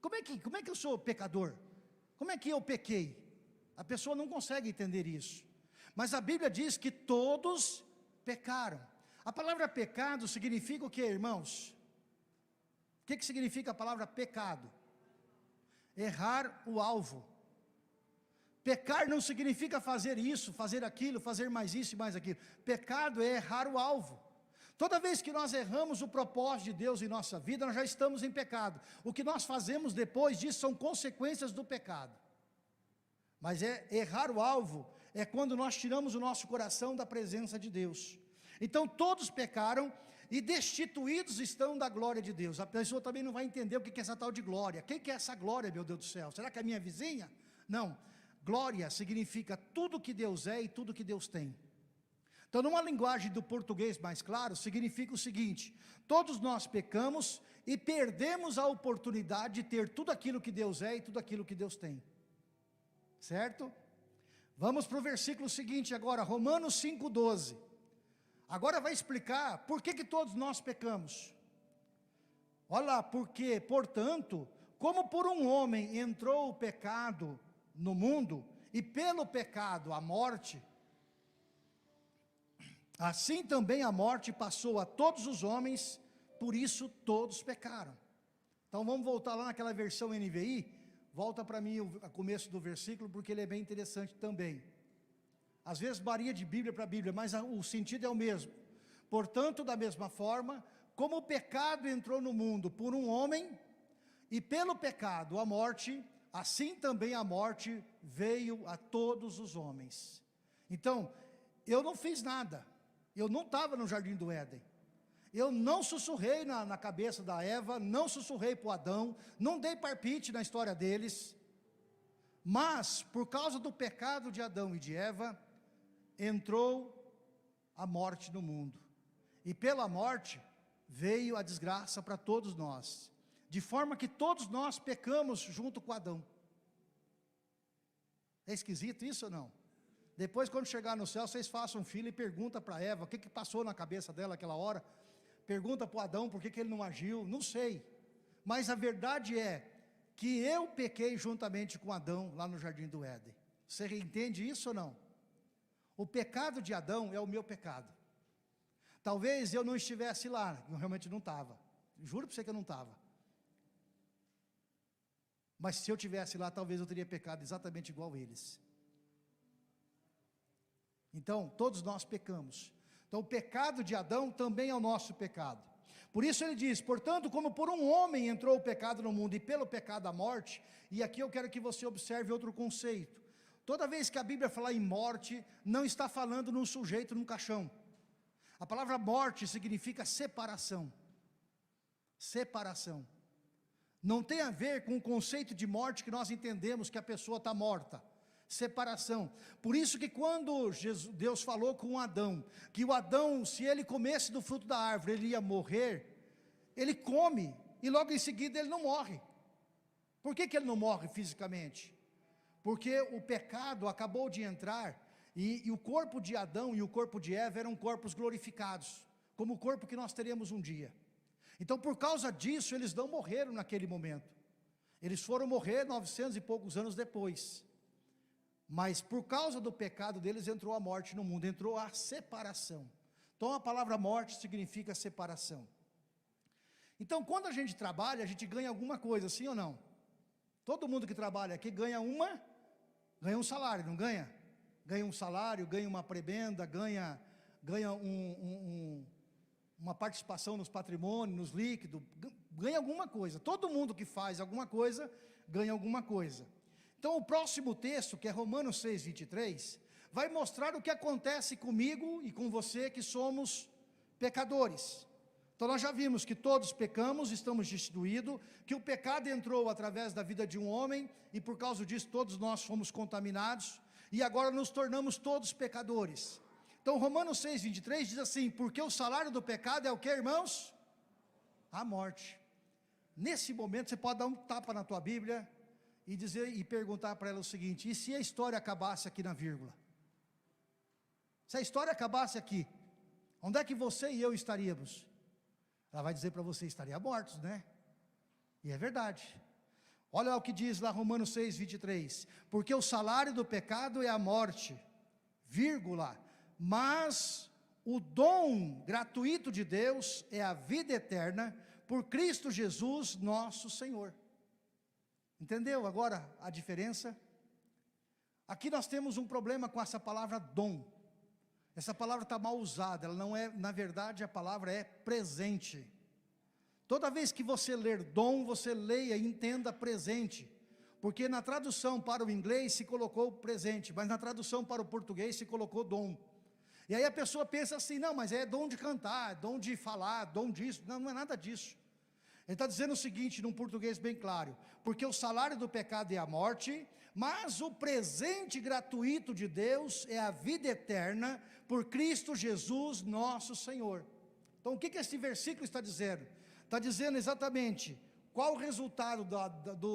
Como é que eu sou pecador? Como é que eu pequei? A pessoa não consegue entender isso. Mas a Bíblia diz que todos pecaram. A palavra pecado significa o que, irmãos? O que significa a palavra pecado? Errar o alvo. Pecar não significa fazer isso, fazer aquilo, fazer mais isso e mais aquilo. Pecado é errar o alvo. Toda vez que nós erramos o propósito de Deus em nossa vida, nós já estamos em pecado. O que nós fazemos depois disso são consequências do pecado. Mas errar o alvo é quando nós tiramos o nosso coração da presença de Deus. Então todos pecaram e destituídos estão da glória de Deus. A pessoa também não vai entender o que é essa tal de glória. Quem que é essa glória, meu Deus do céu? Será que é a minha vizinha? Não. Glória significa tudo que Deus é e tudo que Deus tem. Então, numa linguagem do português mais claro, significa o seguinte: todos nós pecamos e perdemos a oportunidade de ter tudo aquilo que Deus é e tudo aquilo que Deus tem. Certo? Vamos para o versículo seguinte agora, Romanos 5:12. Agora vai explicar por que todos nós pecamos. Olha lá, porque, portanto, como por um homem entrou o pecado no mundo, e pelo pecado a morte, assim também a morte passou a todos os homens, por isso todos pecaram. Então vamos voltar lá naquela versão NVI, volta para mim o começo do versículo, porque ele é bem interessante também. Às vezes varia de Bíblia para Bíblia, mas o sentido é o mesmo. Portanto, da mesma forma, como o pecado entrou no mundo por um homem, e pelo pecado a morte, assim também a morte veio a todos os homens. Então, eu não fiz nada, eu não estava no jardim do Éden, eu não sussurrei na cabeça da Eva, não sussurrei para o Adão, não dei palpite na história deles, mas por causa do pecado de Adão e de Eva, entrou a morte no mundo, e pela morte veio a desgraça para todos nós, de forma que todos nós pecamos junto com Adão. É esquisito isso ou não? Depois, quando chegar no céu, vocês façam fila e perguntam para Eva o que passou na cabeça dela aquela hora. Pergunta para o Adão por que ele não agiu, não sei. Mas a verdade é que eu pequei juntamente com Adão lá no jardim do Éden. Você entende isso ou não? O pecado de Adão é o meu pecado. Talvez eu não estivesse lá, eu realmente não estava. Juro para você que eu não estava. Mas se eu estivesse lá, talvez eu teria pecado exatamente igual eles. Então, todos nós pecamos. Então, o pecado de Adão também é o nosso pecado. Por isso ele diz, portanto, como por um homem entrou o pecado no mundo, e pelo pecado a morte, e aqui eu quero que você observe outro conceito. Toda vez que a Bíblia fala em morte, não está falando num sujeito, num caixão. A palavra morte significa separação. Separação. Não tem a ver com o conceito de morte que nós entendemos que a pessoa está morta. Separação. Por isso que quando Deus falou com Adão, que o Adão, se ele comesse do fruto da árvore, ele ia morrer, ele come, e logo em seguida ele não morre. Por que ele não morre fisicamente? Porque o pecado acabou de entrar, e o corpo de Adão e o corpo de Eva eram corpos glorificados, como o corpo que nós teremos um dia. Então, por causa disso, eles não morreram naquele momento. Eles foram morrer 900 e poucos anos depois. Mas por causa do pecado deles, entrou a morte no mundo, entrou a separação. Então, a palavra morte significa separação. Então, quando a gente trabalha, a gente ganha alguma coisa, sim ou não? Todo mundo que trabalha aqui ganha um salário, não ganha? Ganha um salário, ganha uma prebenda, ganha uma participação nos patrimônios, nos líquidos, ganha alguma coisa. Todo mundo que faz alguma coisa, ganha alguma coisa. Então o próximo texto, que é Romanos 6, 23, vai mostrar o que acontece comigo e com você que somos pecadores. Então nós já vimos que todos pecamos, estamos destituídos, que o pecado entrou através da vida de um homem, e por causa disso todos nós fomos contaminados, e agora nos tornamos todos pecadores. Então Romanos 6, 23 diz assim: porque o salário do pecado é o que, irmãos? A morte. Nesse momento você pode dar um tapa na tua Bíblia e dizer, e perguntar para ela o seguinte: e se a história acabasse aqui na vírgula? Se a história acabasse aqui, onde é que você e eu estaríamos? Ela vai dizer para você: estaria mortos, né? E é verdade. Olha o que diz lá Romanos 6, 23, porque o salário do pecado é a morte, vírgula, mas o dom gratuito de Deus é a vida eterna, por Cristo Jesus nosso Senhor. Entendeu agora a diferença? Aqui nós temos um problema com essa palavra dom. Essa palavra está mal usada, ela não é, na verdade a palavra é presente. Toda vez que você ler dom, você leia e entenda presente, porque na tradução para o inglês se colocou presente, mas na tradução para o português se colocou dom. E aí a pessoa pensa assim: não, mas é dom de cantar, dom de falar, dom disso. Não, não é nada disso. Ele está dizendo o seguinte, num português bem claro: porque o salário do pecado é a morte, mas o presente gratuito de Deus é a vida eterna, por Cristo Jesus nosso Senhor. Então o que esse versículo está dizendo? Está dizendo exatamente qual o resultado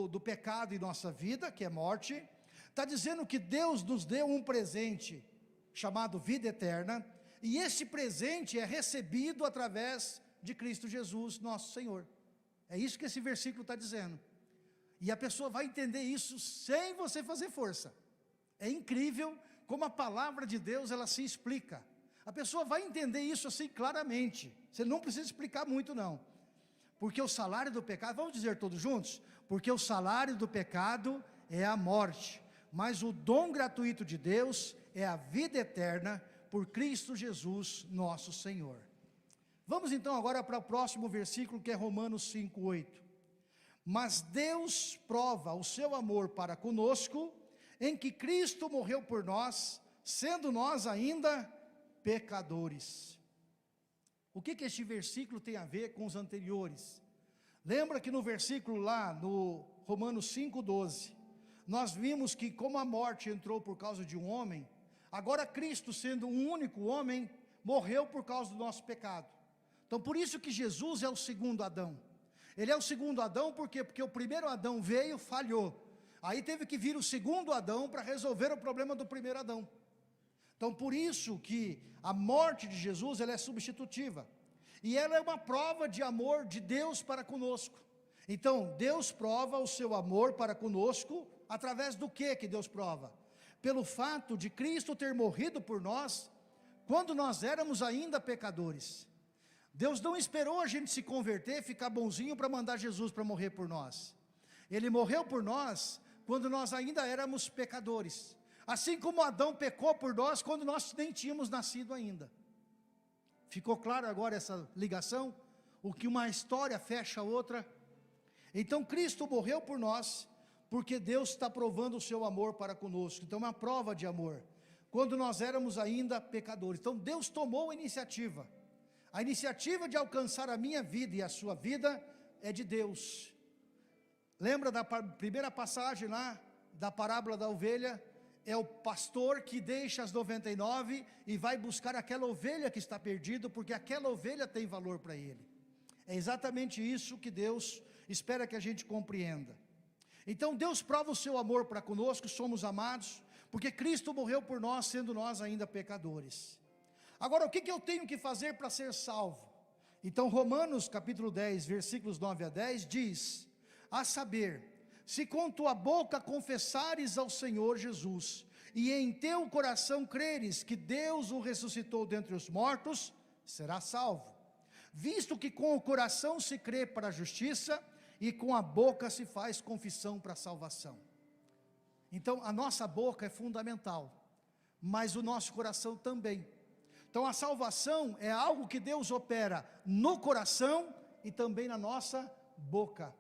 do pecado em nossa vida, que é morte. Está dizendo que Deus nos deu um presente chamado vida eterna, e esse presente é recebido através de Cristo Jesus nosso Senhor. É isso que esse versículo está dizendo. E a pessoa vai entender isso sem você fazer força. É incrível como a palavra de Deus, ela se explica. A pessoa vai entender isso assim claramente. Você não precisa explicar muito não. Porque o salário do pecado, vamos dizer todos juntos? Porque o salário do pecado é a morte, mas o dom gratuito de Deus é a vida eterna, por Cristo Jesus nosso Senhor. Vamos então agora para o próximo versículo, que é Romanos 5, 8. Mas Deus prova o seu amor para conosco, em que Cristo morreu por nós, sendo nós ainda pecadores. O que este versículo tem a ver com os anteriores? Lembra que no versículo lá, no Romanos 5, 12, nós vimos que como a morte entrou por causa de um homem, agora Cristo, sendo um único homem, morreu por causa do nosso pecado. Então por isso que Jesus é o segundo Adão. Ele é o segundo Adão, por quê? Porque o primeiro Adão veio, falhou. Aí teve que vir o segundo Adão para resolver o problema do primeiro Adão. Então por isso que a morte de Jesus, ela é substitutiva. E ela é uma prova de amor de Deus para conosco. Então Deus prova o seu amor para conosco, através do que Deus prova? Pelo fato de Cristo ter morrido por nós, quando nós éramos ainda pecadores. Deus não esperou a gente se converter, ficar bonzinho para mandar Jesus para morrer por nós. Ele morreu por nós quando nós ainda éramos pecadores. Assim como Adão pecou por nós quando nós nem tínhamos nascido ainda. Ficou claro agora essa ligação? O que uma história fecha a outra? Então Cristo morreu por nós, porque Deus está provando o seu amor para conosco. Então é uma prova de amor, quando nós éramos ainda pecadores. Então Deus tomou a iniciativa. A iniciativa de alcançar a minha vida e a sua vida é de Deus. Lembra da primeira passagem lá, da parábola da ovelha? É o pastor que deixa as 99 e vai buscar aquela ovelha que está perdida, porque aquela ovelha tem valor para ele. É exatamente isso que Deus espera que a gente compreenda. Então Deus prova o seu amor para conosco, somos amados, porque Cristo morreu por nós, sendo nós ainda pecadores. Agora, o que eu tenho que fazer para ser salvo? Então Romanos capítulo 10, versículos 9 a 10 diz: a saber, se com tua boca confessares ao Senhor Jesus, e em teu coração creres que Deus o ressuscitou dentre os mortos, serás salvo. Visto que com o coração se crê para a justiça, e com a boca se faz confissão para a salvação. Então a nossa boca é fundamental, mas o nosso coração também. Então Então a salvação é algo que Deus opera no coração e também na nossa boca.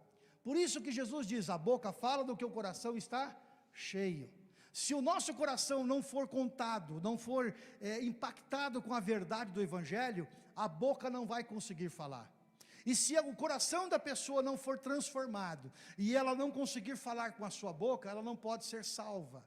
Por isso que Jesus diz, a boca fala do que o coração está cheio. Se o nosso coração não for contado, não for impactado com a verdade do Evangelho, a boca não vai conseguir falar. E se o coração da pessoa não for transformado, e ela não conseguir falar com a sua boca, ela não pode ser salva.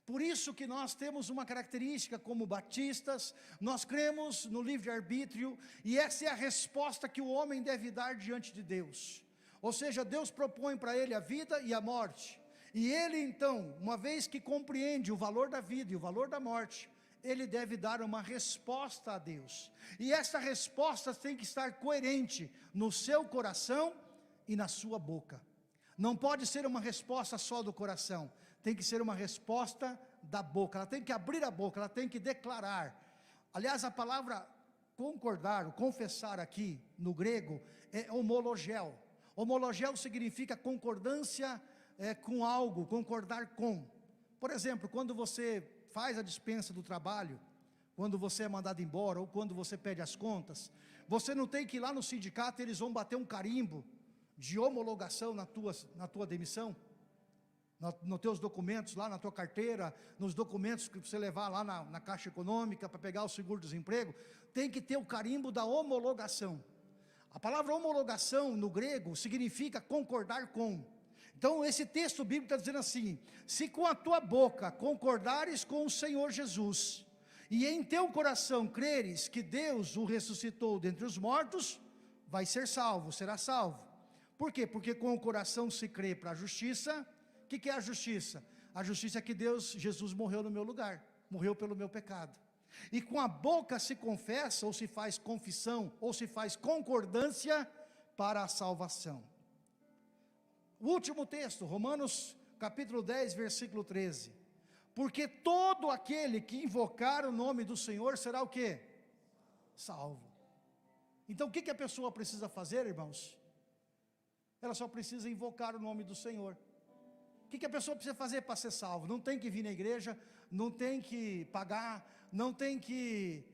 Por isso que nós temos uma característica como batistas, nós cremos no livre-arbítrio, e essa é a resposta que o homem deve dar diante de Deus. Ou seja, Deus propõe para ele a vida e a morte. E ele então, uma vez que compreende o valor da vida e o valor da morte, ele deve dar uma resposta a Deus. E essa resposta tem que estar coerente no seu coração e na sua boca. Não pode ser uma resposta só do coração, tem que ser uma resposta da boca. Ela tem que abrir a boca, ela tem que declarar. Aliás, a palavra concordar, confessar aqui no grego é homologel. Homologel significa concordância com algo, concordar com. Por exemplo, quando você faz a dispensa do trabalho, quando você é mandado embora, ou quando você pede as contas, você não tem que ir lá no sindicato, eles vão bater um carimbo de homologação na tua demissão, nos teus documentos, lá na tua carteira, nos documentos que você levar lá na Caixa Econômica, para pegar o seguro-desemprego, tem que ter o carimbo da homologação. A palavra homologação no grego significa concordar com. Então esse texto bíblico está dizendo assim, se com a tua boca concordares com o Senhor Jesus, e em teu coração creres que Deus o ressuscitou dentre os mortos, vai ser salvo, será salvo. Por quê? Porque com o coração se crê para a justiça. O que é a justiça? A justiça é que Jesus morreu no meu lugar, morreu pelo meu pecado. E com a boca se confessa, ou se faz confissão, ou se faz concordância para a salvação. O último texto, Romanos capítulo 10, versículo 13. Porque todo aquele que invocar o nome do Senhor será o quê? Salvo. Então o que a pessoa precisa fazer, irmãos? Ela só precisa invocar o nome do Senhor. O que a pessoa precisa fazer para ser salvo? Não tem que vir na igreja, não tem que pagar, não tem que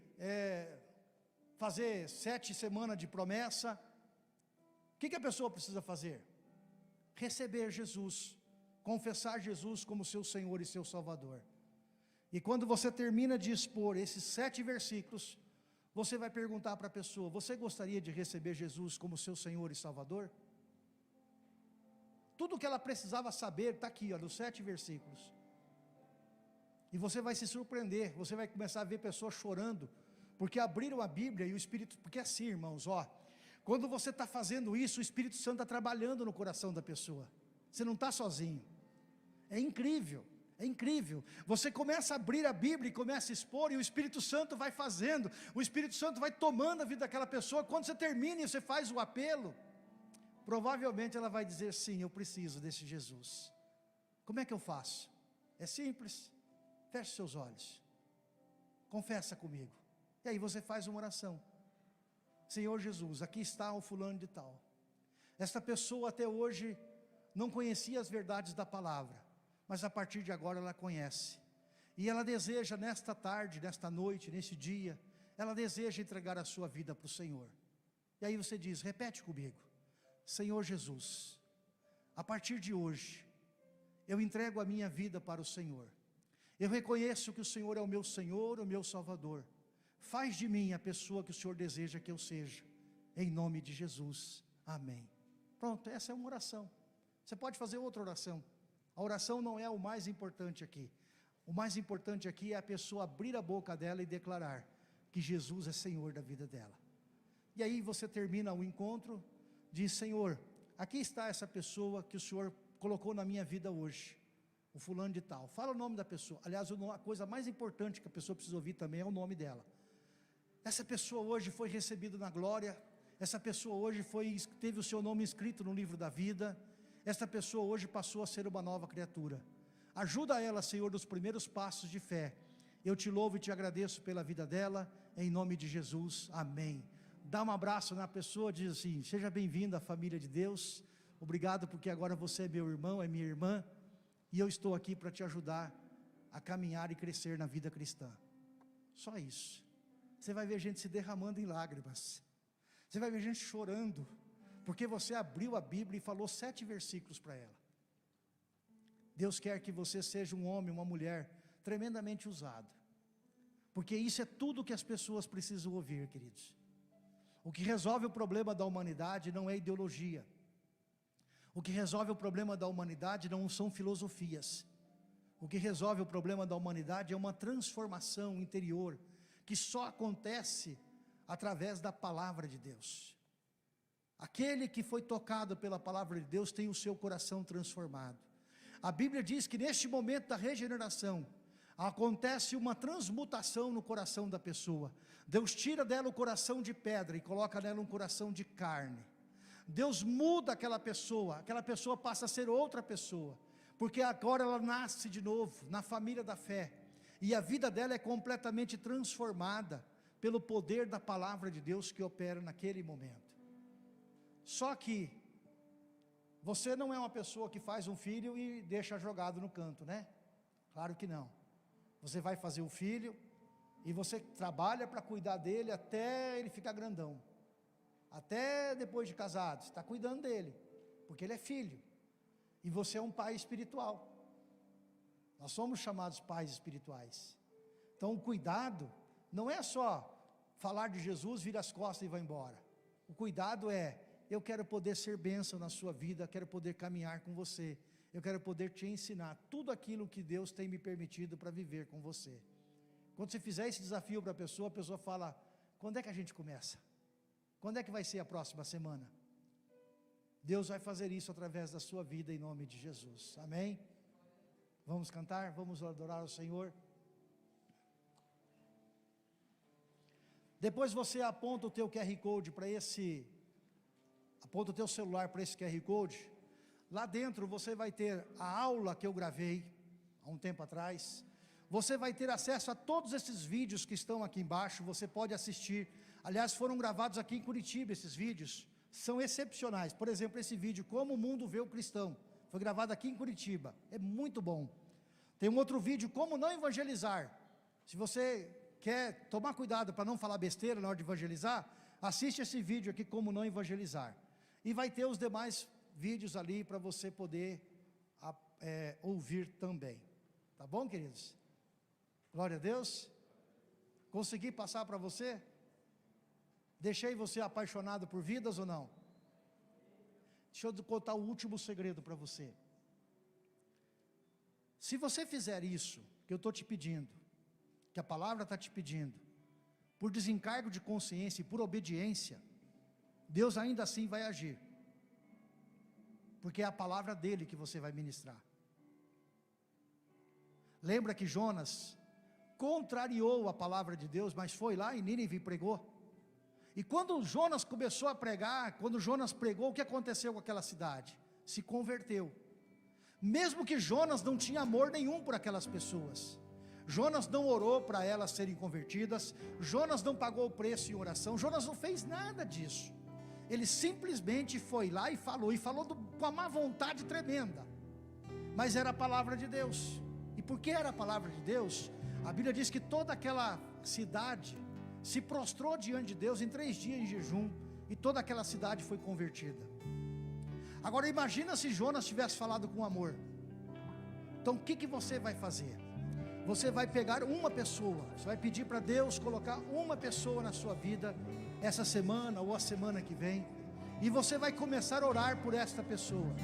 fazer 7 semanas de promessa. O que a pessoa precisa fazer? Receber Jesus, confessar Jesus como seu Senhor e seu Salvador. E quando você termina de expor esses 7 versículos, você vai perguntar para a pessoa, você gostaria de receber Jesus como seu Senhor e Salvador? Tudo o que ela precisava saber está aqui, ó, nos 7 versículos. E você vai se surpreender, você vai começar a ver pessoas chorando, porque abriram a Bíblia e o Espírito, porque é assim, irmãos, ó, quando você está fazendo isso, o Espírito Santo está trabalhando no coração da pessoa, você não está sozinho, é incrível, você começa a abrir a Bíblia e começa a expor, e o Espírito Santo vai fazendo, o Espírito Santo vai tomando a vida daquela pessoa. Quando você termina e você faz o apelo, provavelmente ela vai dizer, sim, eu preciso desse Jesus. Como é que eu faço? É simples, feche seus olhos, confessa comigo, e aí você faz uma oração. Senhor Jesus, aqui está o fulano de tal, esta pessoa até hoje não conhecia as verdades da palavra, mas a partir de agora ela conhece, e ela deseja nesta tarde, nesta noite, nesse dia, ela deseja entregar a sua vida para o Senhor. E aí você diz, repete comigo, Senhor Jesus, a partir de hoje, eu entrego a minha vida para o Senhor, eu reconheço que o Senhor é o meu Senhor, o meu Salvador, faz de mim a pessoa que o Senhor deseja que eu seja, em nome de Jesus, amém. Pronto, essa é uma oração. Você pode fazer outra oração, a oração não é o mais importante aqui, o mais importante aqui é a pessoa abrir a boca dela e declarar que Jesus é Senhor da vida dela. E aí você termina o encontro, diz, Senhor, aqui está essa pessoa que o Senhor colocou na minha vida hoje, o fulano de tal, fala o nome da pessoa. Aliás, a coisa mais importante que a pessoa precisa ouvir também é o nome dela. Essa pessoa hoje foi recebida na glória, essa pessoa hoje teve o seu nome escrito no livro da vida, essa pessoa hoje passou a ser uma nova criatura. Ajuda ela, Senhor, nos primeiros passos de fé. Eu te louvo e te agradeço pela vida dela, em nome de Jesus, amém. Dá um abraço na pessoa, diz assim, seja bem-vindo à família de Deus, obrigado porque agora você é meu irmão, é minha irmã, e eu estou aqui para te ajudar a caminhar e crescer na vida cristã. Só isso. você vai ver gente se derramando em lágrimas, você vai ver gente chorando, porque você abriu a Bíblia e falou 7 versículos para ela. Deus quer que você seja um homem, uma mulher tremendamente usado, porque isso é tudo que as pessoas precisam ouvir, queridos. O que resolve o problema da humanidade não é ideologia, o que resolve o problema da humanidade não são filosofias, o que resolve o problema da humanidade é uma transformação interior, que só acontece através da palavra de Deus. Aquele que foi tocado pela palavra de Deus tem o seu coração transformado. A Bíblia diz que neste momento da regeneração, acontece uma transmutação no coração da pessoa. Deus tira dela o coração de pedra e coloca nela um coração de carne. Deus muda aquela pessoa passa a ser outra pessoa, porque agora ela nasce de novo, na família da fé, e a vida dela é completamente transformada, pelo poder da palavra de Deus que opera naquele momento. Só que, você não é uma pessoa que faz um filho e deixa jogado no canto, né? Claro que não. Você vai fazer o filho, e você trabalha para cuidar dele até ele ficar grandão. Até depois de casado, você está cuidando dele, porque ele é filho. E você é um pai espiritual. Nós somos chamados pais espirituais. Então o cuidado não é só falar de Jesus, vira as costas e vai embora. O cuidado é, eu quero poder ser bênção na sua vida, quero poder caminhar com você, eu quero poder te ensinar tudo aquilo que Deus tem me permitido para viver com você. Quando você fizer esse desafio para a pessoa fala, quando é que a gente começa? Quando é que vai ser a próxima semana? Deus vai fazer isso através da sua vida, em nome de Jesus, amém? Vamos cantar, vamos adorar o Senhor. Depois você aponta o teu QR Code para aponta o teu celular para esse QR Code. Lá dentro você vai ter a aula que eu gravei há um tempo atrás. Você vai ter acesso a todos esses vídeos que estão aqui embaixo, você pode assistir. Aliás, foram gravados aqui em Curitiba esses vídeos, são excepcionais. Por exemplo, esse vídeo, Como o Mundo Vê o Cristão, foi gravado aqui em Curitiba, é muito bom. Tem um outro vídeo, Como Não Evangelizar. Se você quer tomar cuidado para não falar besteira na hora de evangelizar, assiste esse vídeo aqui, Como Não Evangelizar. E vai ter os demais vídeos ali para você poder ouvir também. Tá bom, queridos? Glória a Deus. Consegui passar para você? Deixei você apaixonado por vidas ou não? Deixa eu contar o último segredo para você. Se você fizer isso, que eu estou te pedindo, que a palavra está te pedindo, por desencargo de consciência e por obediência, Deus ainda assim vai agir, porque é a palavra dele que você vai ministrar. Lembra que Jonas contrariou a palavra de Deus, mas foi lá em Nínive e pregou. E quando Jonas começou a pregar, quando Jonas pregou, o que aconteceu com aquela cidade? Se converteu. Mesmo que Jonas não tinha amor nenhum por aquelas pessoas, Jonas não orou para elas serem convertidas, Jonas não pagou o preço em oração, Jonas não fez nada disso. Ele simplesmente foi lá e falou com uma má vontade tremenda, mas era a palavra de Deus. E porque era a palavra de Deus, a Bíblia diz que toda aquela cidade se prostrou diante de Deus em 3 dias em jejum, e toda aquela cidade foi convertida. Agora imagina se Jonas tivesse falado com amor. Então o que você vai fazer? Você vai pegar uma pessoa, você vai pedir para Deus colocar uma pessoa na sua vida, essa semana ou a semana que vem, e você vai começar a orar por esta pessoa.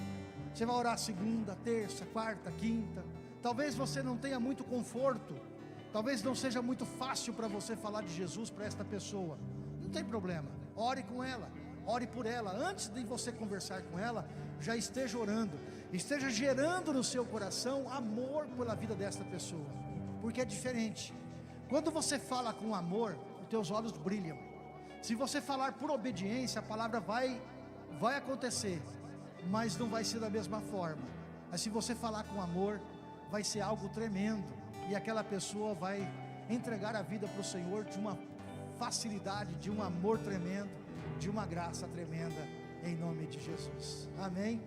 Você vai orar segunda, terça, quarta, quinta. Talvez você não tenha muito conforto, talvez não seja muito fácil para você falar de Jesus para esta pessoa. Não tem problema, ore com ela, ore por ela. Antes de você conversar com ela, já esteja orando, esteja gerando no seu coração amor pela vida desta pessoa, porque é diferente. Quando você fala com amor, os teus olhos brilham. Se você falar por obediência, a palavra vai acontecer, mas não vai ser da mesma forma. Mas se você falar com amor, vai ser algo tremendo, e aquela pessoa vai entregar a vida para o Senhor de uma facilidade, de um amor tremendo, de uma graça tremenda, em nome de Jesus, amém?